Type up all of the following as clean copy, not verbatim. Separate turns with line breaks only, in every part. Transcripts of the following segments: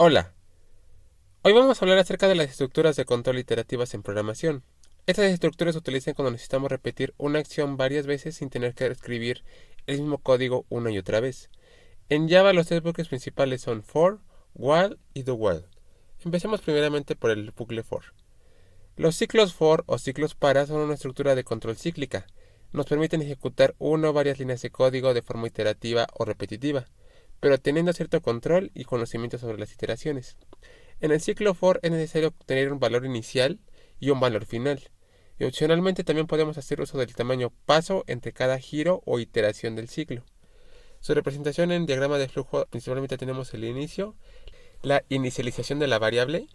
Hola, hoy vamos a hablar acerca de las estructuras de control iterativas en programación. Estas estructuras se utilizan cuando necesitamos repetir una acción varias veces sin tener que escribir el mismo código una y otra vez. En Java los tres bloques principales son for, while y do while. Empecemos primeramente por el bucle for. Los ciclos for o ciclos para son una estructura de control cíclica. Nos permiten ejecutar una o varias líneas de código de forma iterativa o repetitiva, pero teniendo cierto control y conocimiento sobre las iteraciones. En el ciclo for es necesario tener un valor inicial y un valor final. Y opcionalmente también podemos hacer uso del tamaño paso entre cada giro o iteración del ciclo. Su representación en diagrama de flujo principalmente tenemos el inicio, la inicialización de la variable,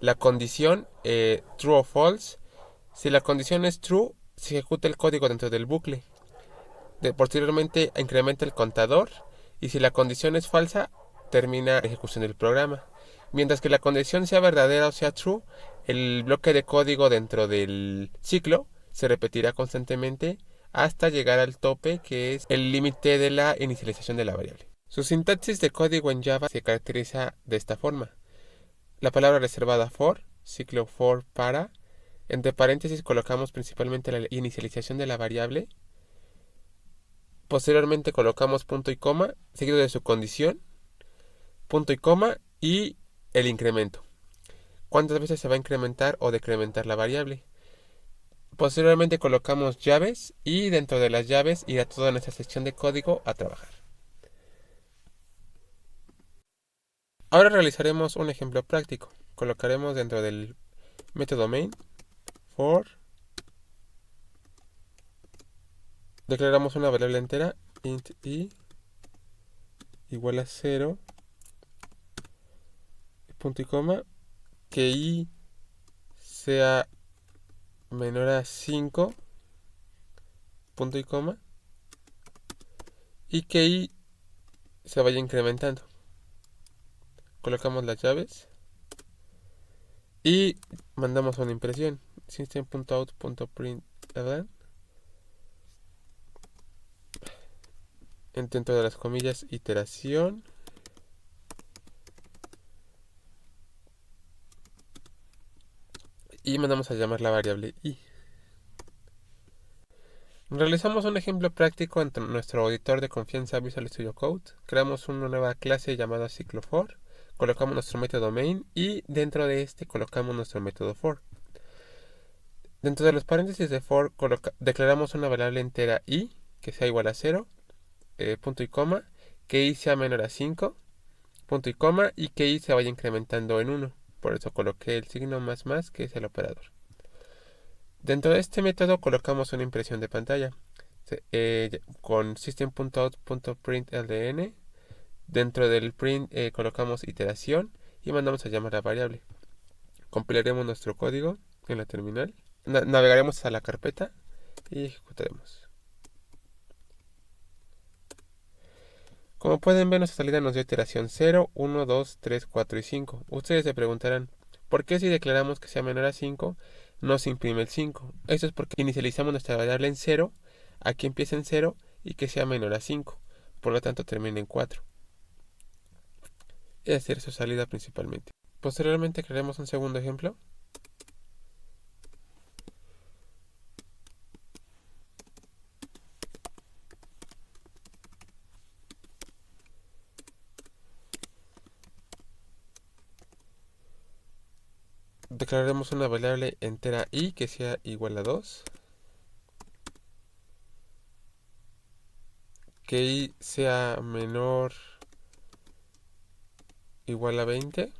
la condición true o false. Si la condición es true, se ejecuta el código dentro del bucle. Posteriormente incrementa el contador y si la condición es falsa, termina la ejecución del programa. Mientras que la condición sea verdadera o sea true, el bloque de código dentro del ciclo se repetirá constantemente hasta llegar al tope, que es el límite de la inicialización de la variable. Su sintaxis de código en Java se caracteriza de esta forma. La palabra reservada for, ciclo for para, entre paréntesis colocamos principalmente la inicialización de la variable. Posteriormente colocamos punto y coma, seguido de su condición, punto y coma y el incremento. ¿Cuántas veces se va a incrementar o decrementar la variable? Posteriormente colocamos llaves y dentro de las llaves irá toda nuestra sección de código a trabajar. Ahora realizaremos un ejemplo práctico. Colocaremos dentro del método main for, declaramos una variable entera int i igual a 0, punto y coma, que i sea menor a 5, punto y coma, y que i se vaya incrementando. Colocamos las llaves y mandamos una impresión. System.out.println dentro de las comillas iteración y mandamos a llamar la variable i. Realizamos un ejemplo práctico en nuestro editor de confianza Visual Studio Code. Creamos una nueva clase llamada ciclo for, colocamos nuestro método main y dentro de este colocamos nuestro método for. Dentro de los paréntesis de for declaramos una variable entera i que sea igual a 0, punto y coma, que i sea menor a 5, punto y coma, y que i se vaya incrementando en 1. Por eso coloqué el signo más, que es el operador. Dentro de este método colocamos una impresión de pantalla con system.out.println. Dentro del print colocamos iteración y mandamos a llamar la variable. Compilaremos nuestro código en la terminal. Navegaremos a la carpeta y ejecutaremos. Como pueden ver, nuestra salida nos dio iteración 0, 1, 2, 3, 4 y 5. Ustedes se preguntarán, ¿por qué si declaramos que sea menor a 5, no se imprime el 5? Esto es porque inicializamos nuestra variable en 0, aquí empieza en 0 y que sea menor a 5. Por lo tanto, termina en 4. Es decir, su salida principalmente. Posteriormente crearemos un segundo ejemplo. Declararemos una variable entera i que sea igual a 2. Que i sea menor igual a 20.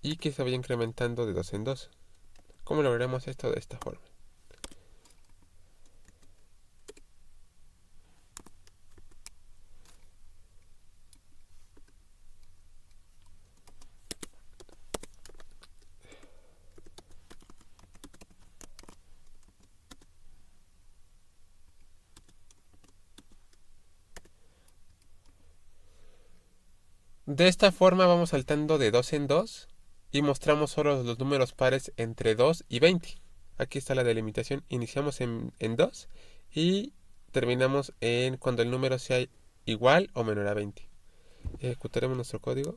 Y que se vaya incrementando de 2 en 2. ¿Cómo lograremos esto de esta forma? De esta forma vamos saltando de 2 en 2 y mostramos solo los números pares entre 2 y 20. Aquí está la delimitación. Iniciamos en 2 y terminamos en cuando el número sea igual o menor a 20. Ejecutaremos nuestro código.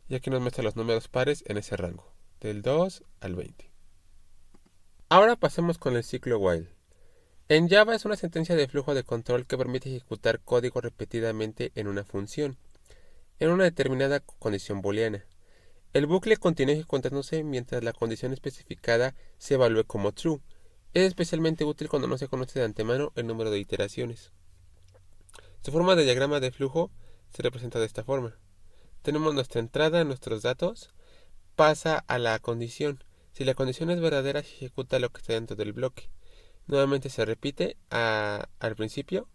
Y aquí nos muestra los números pares en ese rango, del 2 al 20. Ahora pasemos con el ciclo while. En Java es una sentencia de flujo de control que permite ejecutar código repetidamente en una función, en una determinada condición booleana. El bucle continúa ejecutándose mientras la condición especificada se evalúe como true. Es especialmente útil cuando no se conoce de antemano el número de iteraciones. Su forma de diagrama de flujo se representa de esta forma. Tenemos nuestra entrada, nuestros datos, pasa a la condición. Si la condición es verdadera, se ejecuta lo que está dentro del bloque. Nuevamente se repite al principio,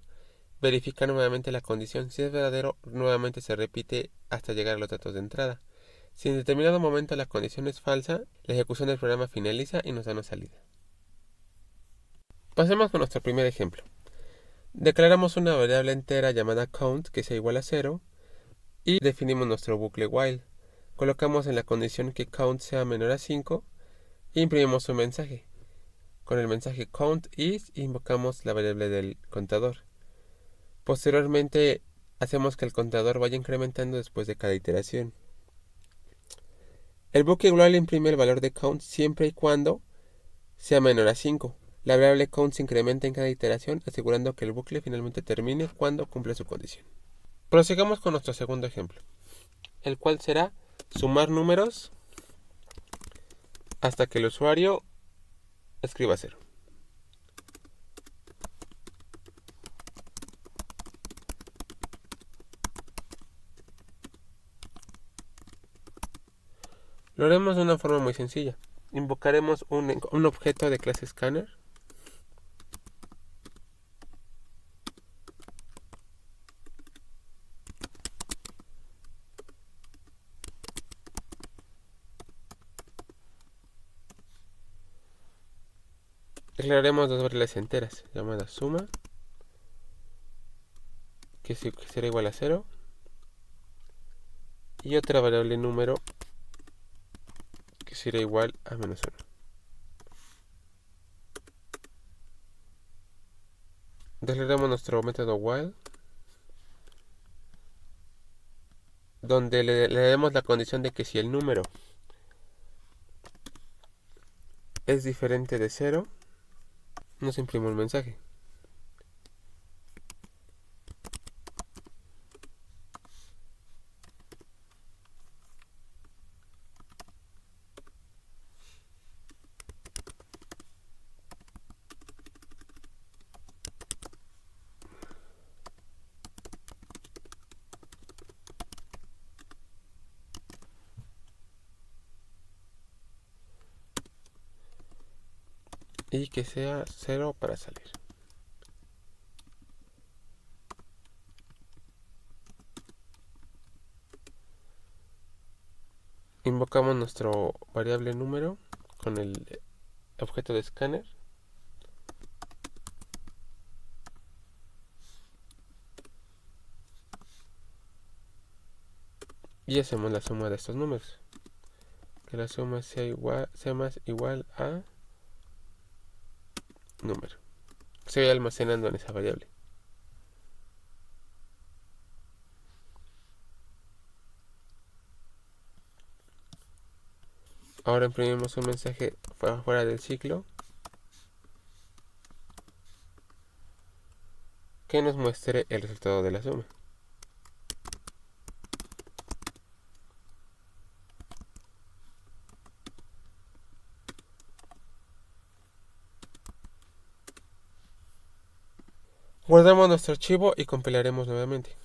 verifica nuevamente la condición. Si es verdadero, nuevamente se repite hasta llegar a los datos de entrada. Si en determinado momento la condición es falsa, la ejecución del programa finaliza y nos da una salida. Pasemos con nuestro primer ejemplo. Declaramos una variable entera llamada count que sea igual a 0 y definimos nuestro bucle while. Colocamos en la condición que count sea menor a 5 e imprimimos un mensaje. Con el mensaje count is invocamos la variable del contador. Posteriormente hacemos que el contador vaya incrementando después de cada iteración. El bucle while imprime el valor de count siempre y cuando sea menor a 5. La variable count se incrementa en cada iteración, asegurando que el bucle finalmente termine cuando cumple su condición. Prosigamos con nuestro segundo ejemplo, el cual será sumar números hasta que el usuario escriba 0. Lo haremos de una forma muy sencilla. Invocaremos un objeto de clase scanner. Declararemos dos variables enteras llamadas suma, que será igual a 0, y otra variable número que será igual a menos 1. Declaramos nuestro método while, donde le damos la condición de que si el número es diferente de 0, nos imprime un mensaje. Y que sea 0 para salir. Invocamos nuestro variable número con el objeto de scanner. Y hacemos la suma de estos números. Que la suma sea más igual a número. Se va almacenando en esa variable. Ahora imprimimos un mensaje fuera del ciclo que nos muestre el resultado de la suma. Guardamos nuestro archivo y compilaremos nuevamente.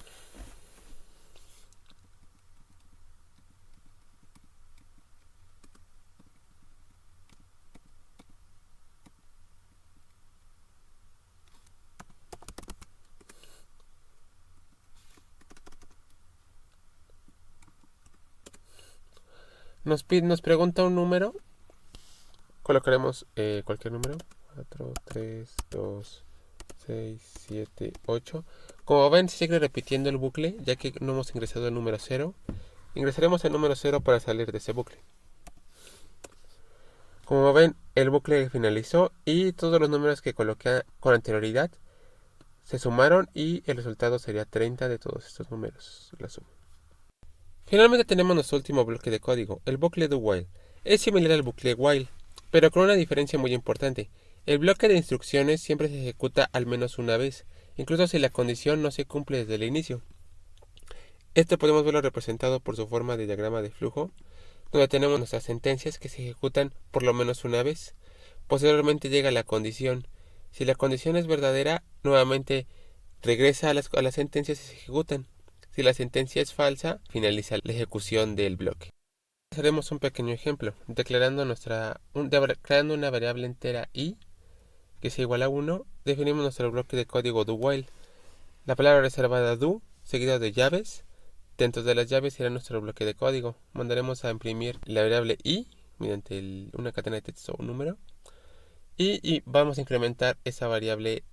Nos pregunta un número. Colocaremos cualquier número. 4, 3, 2, 6, 7, 8. Como ven, se sigue repitiendo el bucle, ya que no hemos ingresado el número 0. Ingresaremos el número 0 para salir de ese bucle. Como ven, el bucle finalizó y todos los números que coloqué con anterioridad se sumaron y el resultado sería 30 de todos estos números, la suma. Finalmente tenemos nuestro último bloque de código, el bucle do while. Es similar al bucle while, pero con una diferencia muy importante. El bloque de instrucciones siempre se ejecuta al menos una vez, incluso si la condición no se cumple desde el inicio. Esto podemos verlo representado por su forma de diagrama de flujo, donde tenemos nuestras sentencias que se ejecutan por lo menos una vez. Posteriormente llega la condición. Si la condición es verdadera, nuevamente regresa a las sentencias y se ejecutan. Si la sentencia es falsa, finaliza la ejecución del bloque. Haremos un pequeño ejemplo, declarando una variable entera i, que es igual a 1, definimos nuestro bloque de código do while. La palabra reservada do, seguida de llaves. Dentro de las llaves será nuestro bloque de código. Mandaremos a imprimir la variable i mediante una cadena de texto o un número. Y vamos a incrementar esa variable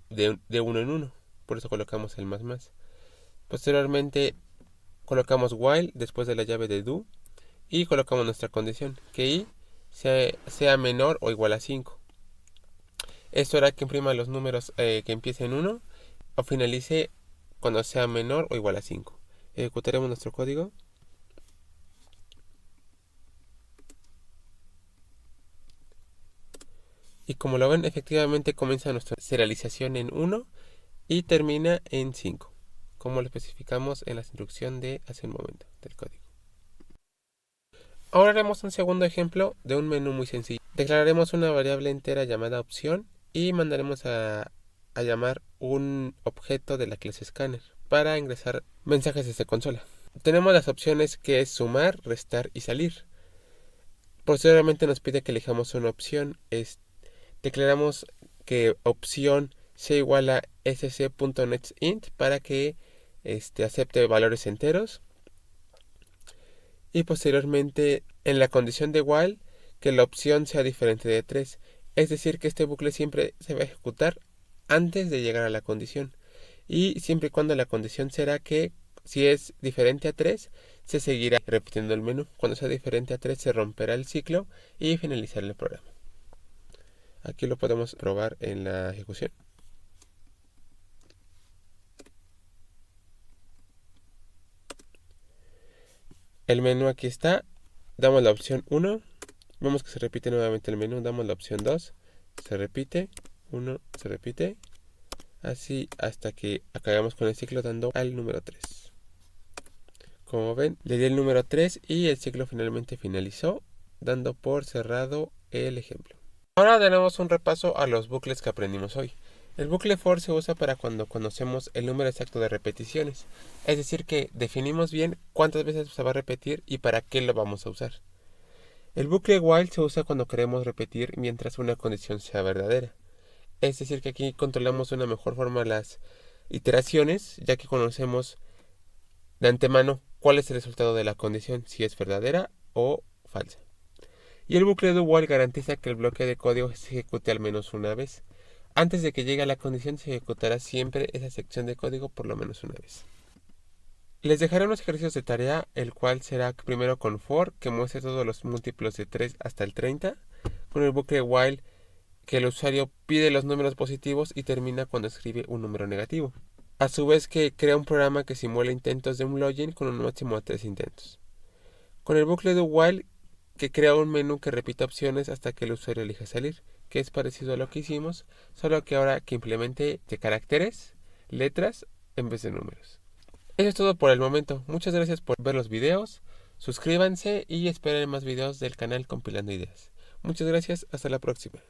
de 1 en 1. Por eso colocamos el más. Posteriormente colocamos while después de la llave de do. Y colocamos nuestra condición, que i sea menor o igual a 5. Esto hará que imprima los números que empiecen en 1 o finalice cuando sea menor o igual a 5. Ejecutaremos nuestro código. Y como lo ven, efectivamente comienza nuestra serialización en 1 y termina en 5, como lo especificamos en la instrucción de hace un momento del código. Ahora haremos un segundo ejemplo de un menú muy sencillo. Declararemos una variable entera llamada opción y mandaremos a llamar un objeto de la clase scanner para ingresar mensajes desde consola. Tenemos las opciones que es sumar, restar y salir. Posteriormente nos pide que elijamos una opción. Declaramos que opción sea igual a sc.nextInt para que acepte valores enteros. Y posteriormente en la condición de while que la opción sea diferente de 3. Es decir, que este bucle siempre se va a ejecutar antes de llegar a la condición. Y siempre y cuando la condición será que si es diferente a 3, se seguirá repitiendo el menú. Cuando sea diferente a 3, se romperá el ciclo y finalizará el programa. Aquí lo podemos probar en la ejecución. El menú aquí está. Damos la opción 1. Vemos que se repite nuevamente el menú. Damos la opción 2. Se repite. 1. Se repite. Así hasta que acabemos con el ciclo dando al número 3. Como ven, le di el número 3 y el ciclo finalmente finalizó, dando por cerrado el ejemplo. Ahora daremos un repaso a los bucles que aprendimos hoy. El bucle for se usa para cuando conocemos el número exacto de repeticiones, es decir que definimos bien cuántas veces se va a repetir y para qué lo vamos a usar. El bucle while se usa cuando queremos repetir mientras una condición sea verdadera, es decir que aquí controlamos de una mejor forma las iteraciones, ya que conocemos de antemano cuál es el resultado de la condición, si es verdadera o falsa. Y el bucle do while garantiza que el bloque de código se ejecute al menos una vez. Antes de que llegue a la condición se ejecutará siempre esa sección de código por lo menos una vez. Les dejaré unos ejercicios de tarea, el cual será primero con for, que muestre todos los múltiplos de 3 hasta el 30, con el bucle while, que el usuario pide los números positivos y termina cuando escribe un número negativo. A su vez que crea un programa que simula intentos de un login con un máximo de 3 intentos. Con el bucle do while, que crea un menú que repita opciones hasta que el usuario elija salir, que es parecido a lo que hicimos, solo que ahora que implemente de caracteres, letras, en vez de números. Eso es todo por el momento. Muchas gracias por ver los videos, suscríbanse y esperen más videos del canal Compilando Ideas. Muchas gracias, hasta la próxima.